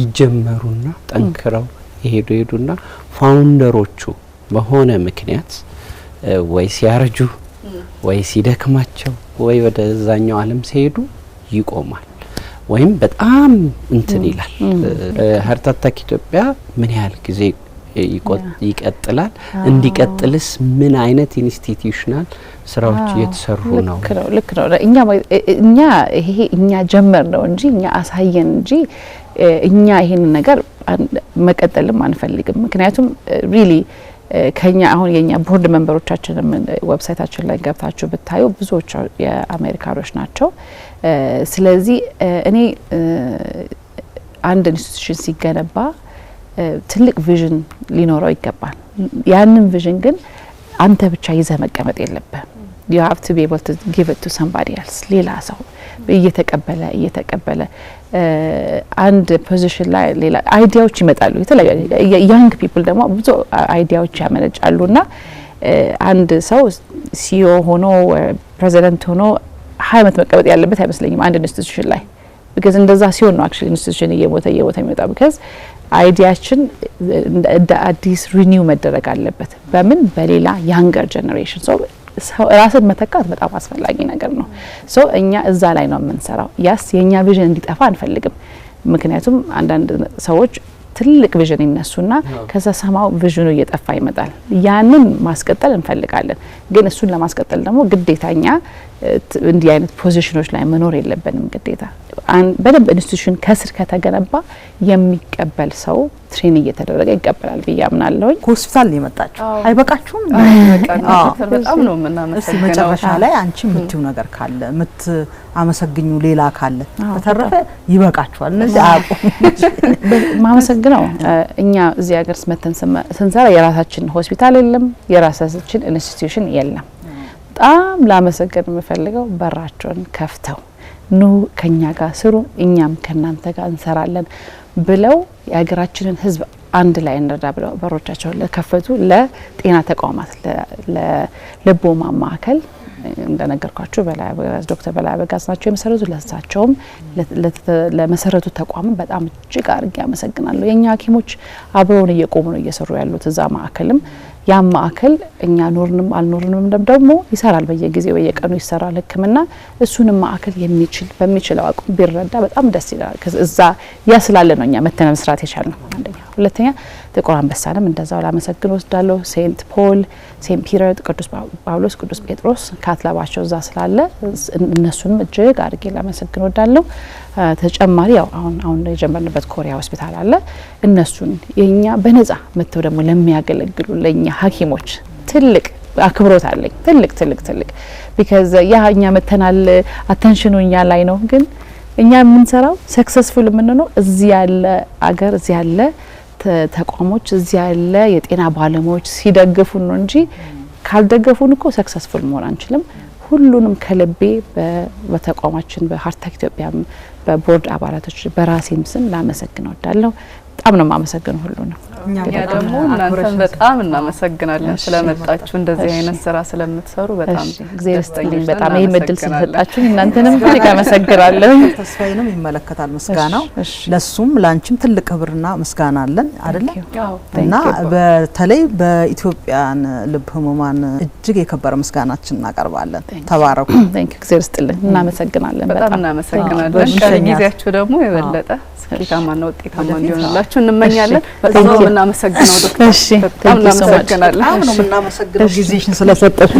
ይጀመሩና ጠንክረው ይሄዱና ፋውንደሮቹ በሆነ ምክንያት ወይ ሲያረጁ ወይ ሲደክማቸው ወይ ወደዛኛው ዓለም ሲሄዱ ይቆማል ወይም በጣም እንትን ይላል ሀርት አታክ ኢትዮጵያ ምን ያህል ጊዜ ይቀጥላል? እንዲቀጥልስ ምን አይነት ኢንስቲትዩሽናል ስራዎች እየተሰሩ ነው? ልክ ነው። እኛ ይሄ እኛ ጀመር ነው እንጂ እኛ አሳየን እንጂ እኛ ይሄን ነገር መቀጠልም አንፈልግም። ምክንያቱም ሪሊ ከኛ አሁን የኛ ቦርድ ሜምበሮቻችን ዌብሳይታችን ላይ ገብታችሁ ብታዩ ብዙዎች የአሜሪካኖች ናቸው። ስለዚህ እኔ አንድ ኢንስቲትዩሽን ሲገነባ ትልቅ ቪዥን ሊኖረው ይገባል። ያንን ቪዥን ግን አንተ ብቻ ይዘህ መቀመጥ የለብህም። you have to be able to give it to somebody else ሌላ ሰው እየተቀበለ አንድ ፖዚሽን ላይ ሌላ አይዲያዎች ይመጣሉ። የተለያዩ ያንግ ፒፕል ደግሞ ብዙ አይዲያዎች ያመነጫሉና አንድ ሰው ሲኦ ሆኖ ፕሬዚደንት ሆኖ 20 ዓመት መቀመጥ ያለበት አይመስለኝም አንድ ኢንስቲትዩሽን ላይ because እንደዛ ሲሆን ነው actually ኢንስቲትዩሽን እየሞተ የሚመጣው because አይዲያችን እንደ አዲስ ሪኒው መደረግ አለበት በምን በሌላ ያንገር ጀነሬሽን ራስን መተካት በጣም አስፈላጊ ነገር ነው። እኛ እዛ ላይ ነው የምንሰራው። ያስ የኛ ቪዥን እንዲጠፋ አንፈልግም። ምክንያቱም አንዳንድ ሰዎች ትልቅ ቪዥን ይነሱና ከዛ ሰማው ቪዥኑ እየጠፋ ይመጣል። ያንን ማስቀጠል እንፈልጋለን። ግን እሱን ለማስቀጠል ደግሞ ግዴታኛ እንዲህ አይነት ፖዚሽኖች ላይ መኖር የለብንም። ግዴታ በደንብ ኢንስቲትዩሽን ከስር ከተገነባ የሚቀበል ሰው ትሬን እየተደረገ ይቀበላል ብዬ አምናለሁ። ሆስፒታል የመጣችሁ አይበቃችሁም? በጣም ነው የምናመሰግነው። መጨረሻ ላይ አንቺ የምትዩ ነገር ካለ አመሰግኙ ሌላ ካለ በተረፈ ይበቃችኋል። እነዚህ ማመሰግነው እኛ እዚህ ሀገር መተን ስንሰራ የራሳችን ሆስፒታል የለም፣ የራሳችን ኢንስቲትዩሽን የለም። በጣም ላመሰግን የምፈልገው በራቸውን ከፍተው ኑ ከኛ ጋር ስሩ፣ እኛም ከናንተ ጋር እንሰራለን ብለው የሀገራችንን ሕዝብ አንድ ላይ እንረዳ ብለው በሮቻቸውን ለከፈቱ ለጤና ተቋማት ለልቦማ ማዕከል እንደነገርኳችሁ ዶክተር በላይ አበጋዝ ናቸው የመሰረቱ። ለሳቸውም ለመሰረቱ ተቋም በጣም እጅግ አድርጌ አመሰግናለሁ። የኛ ሐኪሞች አብረውን እየቆሙ ነው እየሰሩ ያሉት እዛ ማዕከልም ያ ማዕከል እኛ ኖርንም አልኖርንም ደግሞ ይሰራል። በየጊዜው በየቀኑ ይሰራል ህክምና። እሱንም ማዕከል በሚችለው አቅም ቢረዳ በጣም ደስ ይላል። እዛ ያስላለ ነው እኛ መተነ መስራት የቻልነው አንደኛ። ሁለተኛ ጥቁር አንበሳንም እንደዛው ላመሰግን ወስዳለሁ። ሴንት ፖል፣ ሴንት ፒተር፣ ቅዱስ ጳውሎስ፣ ቅዱስ ጴጥሮስ ካትላባቸው እዛ ስላለ እነሱንም እጅግ አድርጌ ላመሰግን ወዳለሁ። ተጨማሪ ያው አሁን የጀመርንበት ኮሪያ ሆስፒታል አለ። እነሱን የኛ በነጻ መተው ደግሞ ለሚያገለግሉ ለኛ ሐኪሞች ትልቅ አክብሮት አለኝ። ትልቅ because ያ እኛ መተናል አቴንሽኑ እኛ ላይ ነው። ግን እኛ የምንሰራው ሰክሰስፉል የምንሆነው እዚህ ያለ አገር እዚህ ያለ ተቋሞች እዚህ ያለ የጤና ባለሙያዎች ሲደግፉን ነው እንጂ ካልደገፉን እኮ ሰክሰስፉል መሆን አንችልም። ሁሉንም ከልቤ በተቋማችን በሀርታክ ኢትዮጵያ በቦርድ አባላቶች በራሴም ስም ላመሰግን ወዳለሁ። በጣም ነው ማመሰግነው ሁሉንም። እኛ ደግሞ እናንተን በጣም እናመሰግናለን ስለመጣችሁ እንደዚህ አይነት ስራ ስለምትሰሩ በጣም እግዚአብሔር ይስጥልኝ። በጣም ይሄ ምድል ስለሰጣችሁ እናንተንም ትልቅ አመሰግናለሁ። ተስፋዬንም ይመለከታል ምስጋናው። ለሱም ላንቺም ትልቅ ክብርና ምስጋና አለን አይደል? እና በተለይ በኢትዮጵያን ልብ ህሙማን እጅግ የከበረ ምስጋናችን እናቀርባለን። ተባረኩ። እግዚአብሔር ይስጥልኝ። እናመሰግናለን። በጣም እናመሰግናለን። ጊዜያችሁ ደግሞ የበለጠ ስኬታማና ውጤታማ እንዲሆንላችሁ እንመኛለን። በጣም ነው የምናመሰግነው ዶክተር። በጣም እናመሰግናለን። ጊዜሽን ስለሰጠሽ